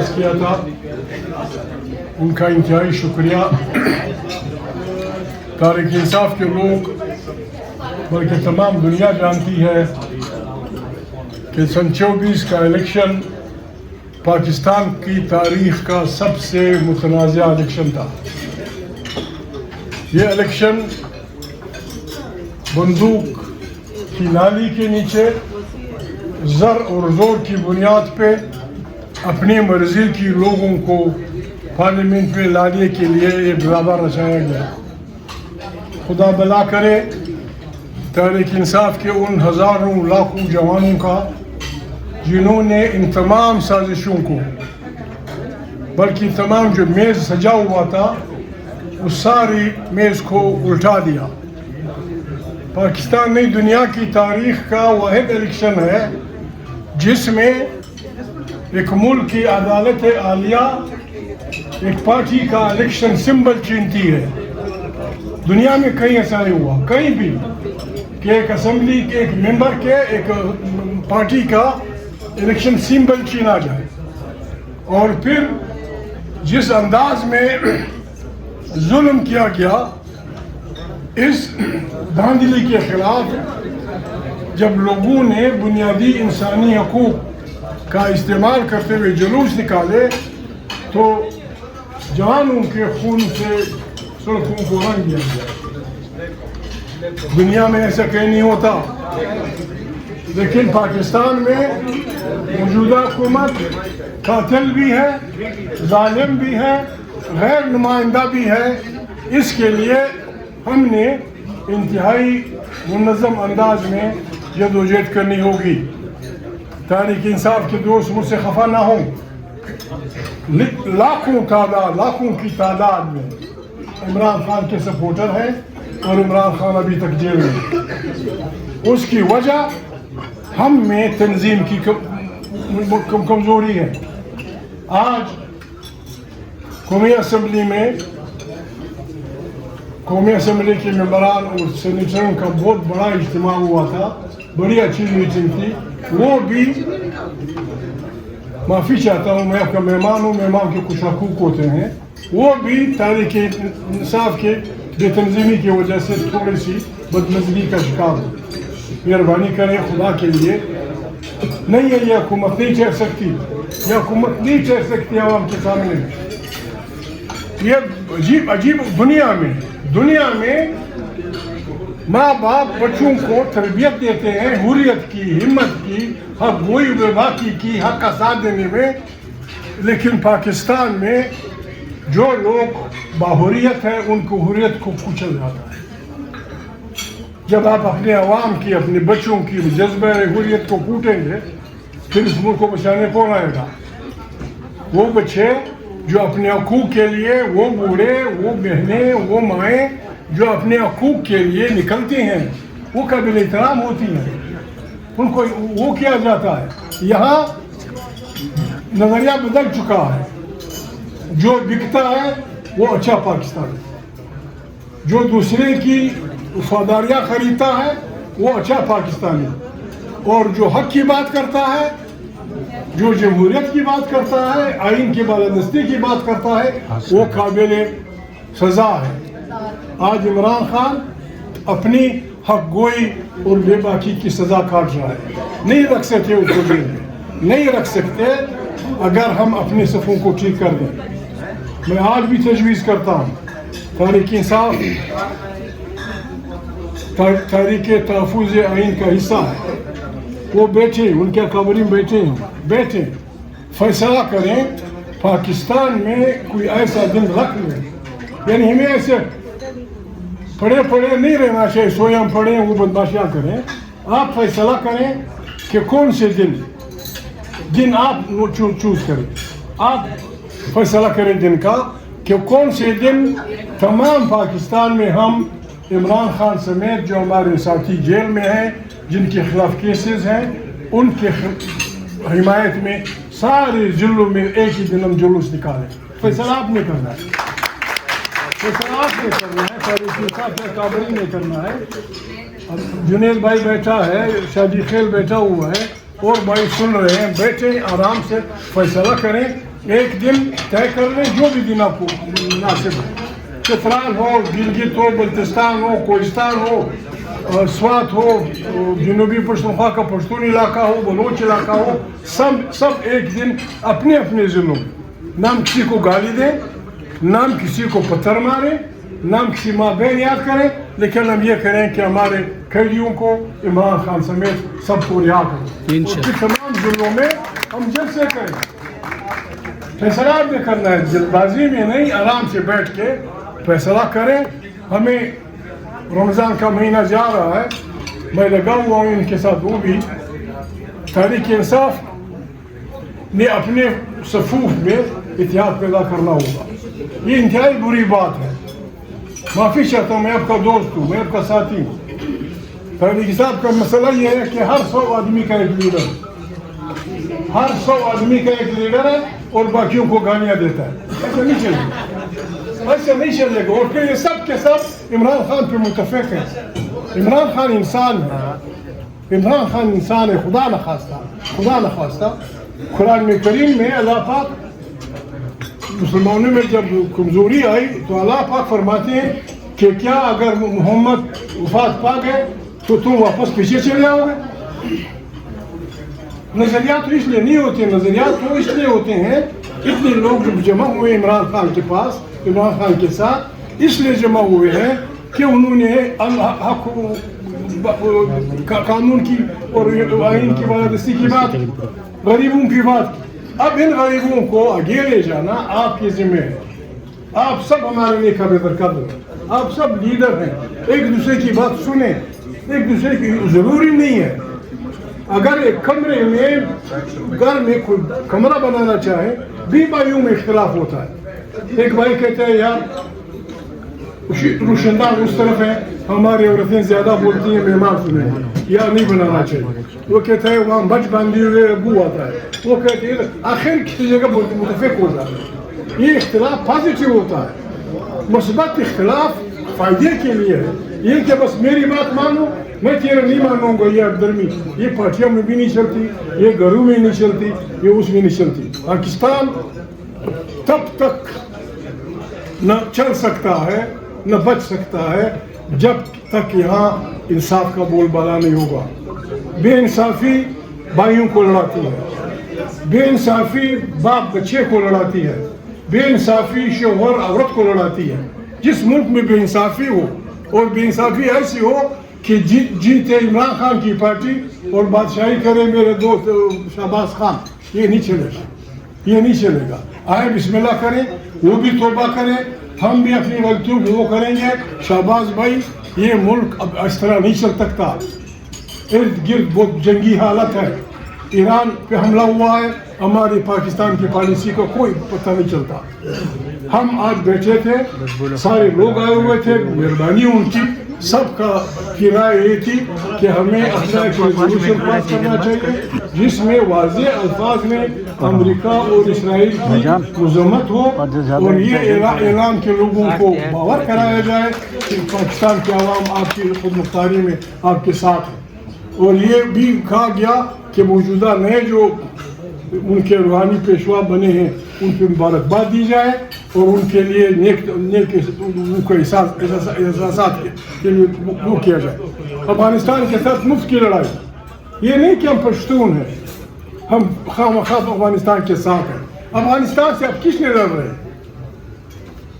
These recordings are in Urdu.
آغاز کیا تھا ان کا انتہائی شکریہ. تحریک انصاف کے لوگ بلکہ تمام دنیا جانتی ہے کہ سن 24 کا الیکشن پاکستان کی تاریخ کا سب سے متنازع الیکشن تھا. یہ الیکشن بندوق کی نالی کے نیچے زر اور زور کی بنیاد پہ اپنی مرضی کی لوگوں کو پارلیمنٹ میں لانے کے لیے ایک ڈرامہ رچایا گیا. خدا بلا کرے تحریک انصاف کے ان ہزاروں لاکھوں جوانوں کا جنہوں نے ان تمام سازشوں کو بلکہ تمام جو میز سجا ہوا تھا اس ساری میز کو الٹا دیا. پاکستان میں دنیا کی تاریخ کا واحد الیکشن ہے جس میں ایک ملک کی عدالت عالیہ ایک پارٹی کا الیکشن سمبل چنتی ہے. دنیا میں کہیں ایسا نہیں ہوا کہیں بھی کہ ایک اسمبلی کے ایک ممبر کے ایک پارٹی کا الیکشن سمبل چنا جائے. اور پھر جس انداز میں ظلم کیا گیا اس دھاندلی کے خلاف جب لوگوں نے بنیادی انسانی حقوق کا استعمال کرتے ہوئے جلوس نکالے تو جوانوں کے خون سے سڑکوں کو رنگ دیا گیا. دنیا میں ایسا کہیں نہیں ہوتا لیکن پاکستان میں موجودہ حکومت قاتل بھی ہے ظالم بھی ہے غیر نمائندہ بھی ہے. اس کے لیے ہم نے انتہائی منظم انداز میں جدوجہد کرنی ہوگی. تحریک انصاف کے دوست مجھ سے خفا نہ ہوں. لاکھوں کی تعداد میں عمران خان کے سپورٹر ہیں اور عمران خان ابھی تک جیل میں. اس کی وجہ ہم میں تنظیم کی کمزوری ہے. آج قومی اسمبلی کے ممبران اور سینیٹروں کا بہت بڑا اجتماع ہوا تھا. بڑی اچھی میٹنگ تھی. وہ بھی معافی چاہتا ہوں میں آپ کا مہمان ہوں مہمان کے کچھ حقوق ہوتے ہیں. وہ بھی تحریک انصاف کے بے تنظیمی کی وجہ سے تھوڑی سی بدنظمی کا شکار ہو. مہربانی کریں خدا کے لیے. نہیں ہے یہ حکومت نہیں ٹھہر سکتی. یہ حکومت نہیں ٹھہر سکتی عوام کے سامنے. یہ عجیب دنیا میں ماں باپ بچوں کو تربیت دیتے ہیں حریت کی ہمت کی حق گوئی بے باکی کی حق کا ساتھ دینے میں. لیکن پاکستان میں جو لوگ باحریت ہیں ان کو حریت کو کچل جاتا ہے. جب آپ اپنے عوام کی اپنے بچوں کی جذبہ حریت کو کوٹیں گے پھر اس ملک کو بچانے کون آئے گا؟ وہ بچے جو اپنے حقوق کے لیے وہ بوڑھے وہ بہنیں وہ مائیں جو اپنے حقوق کے لیے نکلتی ہیں وہ قابل احترام ہوتی ہیں. ان کو وہ کیا جاتا ہے. یہاں نظریہ بدل چکا ہے. جو بکتا ہے وہ اچھا پاکستان ہے. جو دوسرے کی وفاداریاں خریدتا ہے وہ اچھا پاکستانی. اور جو حق کی بات کرتا ہے جو جمہوریت کی بات کرتا ہے آئین کی بالادستی کی بات کرتا ہے وہ قابل سزا ہے. آج عمران خان اپنی حق گوئی اور بے باکی کی سزا کاٹ رہا ہے. نہیں رکھ سکتے اس کو جیل میں. نہیں رکھ سکتے اگر ہم اپنے صفوں کو ٹھیک کر دیں. میں آج بھی تجویز کرتا ہوں تحریک انصاف تحریک تحفظ آئین کا حصہ ہے. وہ بیٹھے ان کے قبری بیٹھے فیصلہ کریں. پاکستان میں کوئی ایسا دن رکھ لیں یعنی ہمیں ایسے پڑے نہیں رہنا چاہیے سوئے ہم پڑھیں وہ بدماشیاں کریں. آپ فیصلہ کریں کہ کون سے دن آپ چوز کریں. آپ فیصلہ کریں دن کا کہ کون سے دن تمام پاکستان میں ہم عمران خان سمیت جو ہمارے ساتھی جیل میں ہیں جن کے خلاف کیسز ہیں ان کے حمایت میں سارے ضلعوں میں ایک ہی دن ہم جلوس نکالیں. فیصلہ آپ نے کرنا ہے. فیصلہ آپ نے کرنا ہے. تحریک انصاف کا کابری نہیں کرنا ہے. جنید بھائی بیٹھا ہے شادی خیل بیٹھا ہوا ہے اور بھائی سن رہے ہیں. بیٹھیں آرام سے فیصلہ کریں. ایک دن طے کر لیں جو بھی دن آپ کو مناسب ہے، چترال ہو، گلگت ہو، بلتستان ہو، کوہستان ہو، سوات ہو، جنوبی پشتونخوا کا پشتون علاقہ ہو، بلوچ علاقہ ہو، سب ایک دن اپنے اپنے ضلعوں میں نام کسی کو گالی دیں، نام کسی کو پتھر مارے، نام کسی ماں بہن یاد کریں، لیکن ہم یہ کریں کہ ہمارے قیدیوں کو عمران خان سمیت سب کو رہا کریں، اور تمام ضلعوں میں ہم جلسے کریں۔ فیصلہ بھی کرنا ہے، جلد بازی میں نہیں، آرام سے بیٹھ کے فیصلہ کریں۔ ہمیں رمضان کا مہینہ جا رہا ہے، میں لگا ہوا ہوں ان کے ساتھ، وہ بھی تحریک انصاف نے اپنے صفوف میں اتحاد پیدا کرنا ہوگا۔ یہ انتہائی بری بات ہے، معافی چاہتا ہوں، میں آپ کا دوست ہوں، میں آپ کا ساتھی ہوں۔ تحریک انصاف کا مسئلہ یہ ہے کہ ہر 100 آدمی کا ایک لیڈر ہے، ہر 100 آدمی کا ایک لیڈر ہے اور باقیوں کو گالیاں دیتا ہے۔ ایسا نہیں چلے گا، ایسا نہیں چلے گا، اور پھر یہ سب کے سب عمران خان پہ متفق ہیں۔ عمران خان انسان ہے، عمران خان انسان ہے، خدا نخواستہ قرآن میں کریم میں اللہ پاک مسلمانوں میں جب کمزوری آئی تو اللہ پاک فرماتے ہیں کہ کیا اگر محمد وفات پا گئے تو تم واپس پیچھے چلے آؤ گے؟ نظریات تو اس لیے نہیں ہوتے، نظریات تو اس لیے ہوتے ہیں، اتنے لوگ جب جمع ہوئے عمران خان کے پاس، عمران خان کے ساتھ اس لیے جمع ہوئے ہیں کہ انہوں نے حق قانون کی اور آئین کی بالادستی کی بات، غریبوں کی بات کی۔ اب ان غریبوں کو آگے لے جانا آپ کی ذمہ ہے، آپ سب ہمارے لیے قابل قدر ہیں، آپ سب لیڈر ہیں، ایک دوسرے کی بات سنیں، ایک دوسرے کی ضروری نہیں ہے۔ اگر ایک کمرے میں گھر میں کوئی کمرہ بنانا چاہے، 20 بھائیوں میں اختلاف ہوتا ہے، ایک بھائی کہتے ہیں یار روشندان اس طرف ہے، ہماری عورتیں زیادہ بولتی ہیں، مہمان سنیں یا نہیں بنانا چاہیے، وہ کہتا ہے وہاں بچ باندھی ہوئے ابو آتا ہے، وہ کہتے ہیں آخر کسی جگہ متفق ہو جاتا ہے۔ یہ اختلاف پازیٹیو ہوتا ہے، مثبت اختلاف فائدے کے لیے ہے، یہ کہ بس میری بات مانو میں تیرا نہیں مانوں گا، یہ اکدرمی، یہ پارٹیوں میں بھی نہیں چلتی، یہ گھروں میں نہیں چلتی، یہ اس میں نہیں چلتی۔ پاکستان تب تک نہ چل سکتا ہے نہ بچ سکتا ہے جب تک یہاں انصاف کا بول بالا نہیں ہوگا۔ بے انصافی بھائیوں کو لڑاتی ہے، بے انصافی باپ بچے کو لڑاتی ہے، بے انصافی شوہر عورت کو لڑاتی ہے۔ جس ملک میں بے انصافی ہو اور بے انصافی ایسی ہو کہ جیتے عمران خان کی پارٹی اور بادشاہی کرے میرے دوست شہباز خان، یہ نہیں چلے گا، یہ نہیں چلے گا۔ آئے بسم اللہ کریں، وہ بھی توبہ کریں، ہم بھی اپنی غلطیوں کو وہ کریں گے۔ شہباز بھائی یہ ملک اب اس طرح نہیں چل سکتا، ارد گرد بہت جنگی حالت ہے، ایران پہ حملہ ہوا ہے، ہماری پاکستان کی پالیسی کا کوئی پتہ نہیں چلتا۔ ہم آج بیٹھے تھے، سارے لوگ آئے ہوئے تھے، مہربانی ان کی، سب کا کی رائے یہ تھی کہ ہمیں اپنا ایک ریزولوشن پاس کرنا چاہیے جس میں واضح الفاظ میں امریکہ اور اسرائیل کی مذمت ہو، اور یہ اعلان کے لوگوں کو باور کرایا جائے کہ پاکستان کے عوام آپ کی خود مختاری میں آپ کے ساتھ ہیں، اور یہ بھی کہا گیا کہ موجودہ نئے جو ان کے روحانی پیشوا بنے ہیں ان پہ مبارکباد دی جائے اور ان کے لیے نیک ان کو احساسات کے لیے وہ کیا جائے۔ افغانستان کے ساتھ مفت کی لڑائی، یہ نہیں کہ ہم پشتون ہیں، ہم خواہ افغانستان کے ساتھ ہیں۔ افغانستان سے اب کس نے لڑ رہے ہیں؟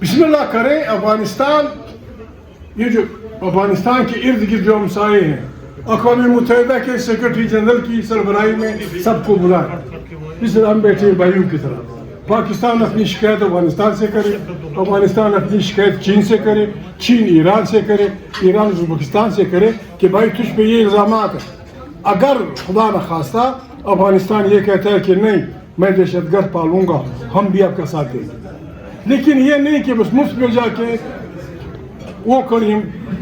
بسم اللہ کریں۔ افغانستان، یہ جو افغانستان کے ارد گرد جو ہمسائے ہیں، اقوام متحدہ کے سیکرٹری جنرل کی سربراہی میں سب کو بلائیں، اس طرح ہم بیٹھے بھائیوں کی طرح۔ پاکستان اپنی شکایت افغانستان سے کرے، افغانستان اپنی شکایت چین سے کرے، چین ایران سے کرے، ایران ازبکستان سے کرے کہ بھائی تجھ پہ یہ الزامات ہیں۔ اگر خدا نخواستہ افغانستان یہ کہتا ہے کہ نہیں میں دہشت گرد پالوں گا، ہم بھی آپ کا ساتھ دیں گے، لیکن یہ نہیں کہ بس مفت میں جا کے وہ کریں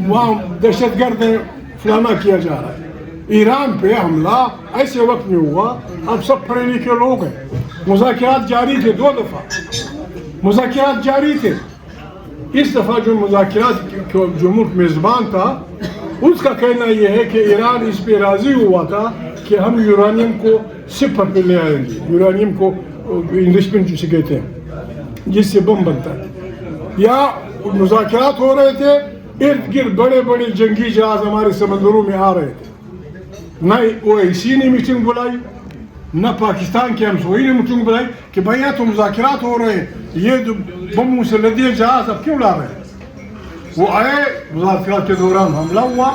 وہاں دہشت گرد فلانا کیا جا رہا ہے۔ ایران پہ حملہ ایسے وقت میں ہوا، اب سب پڑھے لکھے لوگ ہیں، مذاکرات جاری تھے، 2 دفعہ مذاکرات جاری تھے۔ اس دفعہ جو مذاکرات جو ملک میزبان تھا اس کا کہنا یہ ہے کہ ایران اس پہ راضی ہوا تھا کہ ہم یورانیم کو 0 پہ لے آئیں گے، یورانیم کو انگلش میں جسے کہتے ہیں جس سے بم بنتا ہے. یا مذاکرات ہو رہے تھے, ارد گرد بڑے بڑے جنگی جہاز ہمارے سمندروں میں آ رہے تھے. نہ OIC نے میٹنگ بلائی, نہ پاکستان کے ہمسوئی نے میٹنگ بلائی کہ بھیا تو مذاکرات ہو رہے ہیں, یہ جو بموں سے لدے جہاز اب کیوں لا رہے ہیں. وہ آئے, مذاکرات کے دوران حملہ ہوا.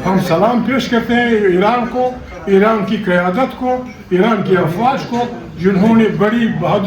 ہم سلام پیش کرتے ہیں ایران کو, ایران کی قیادت کو, ایران کے افواج کو, جنہوں نے بڑی بہادری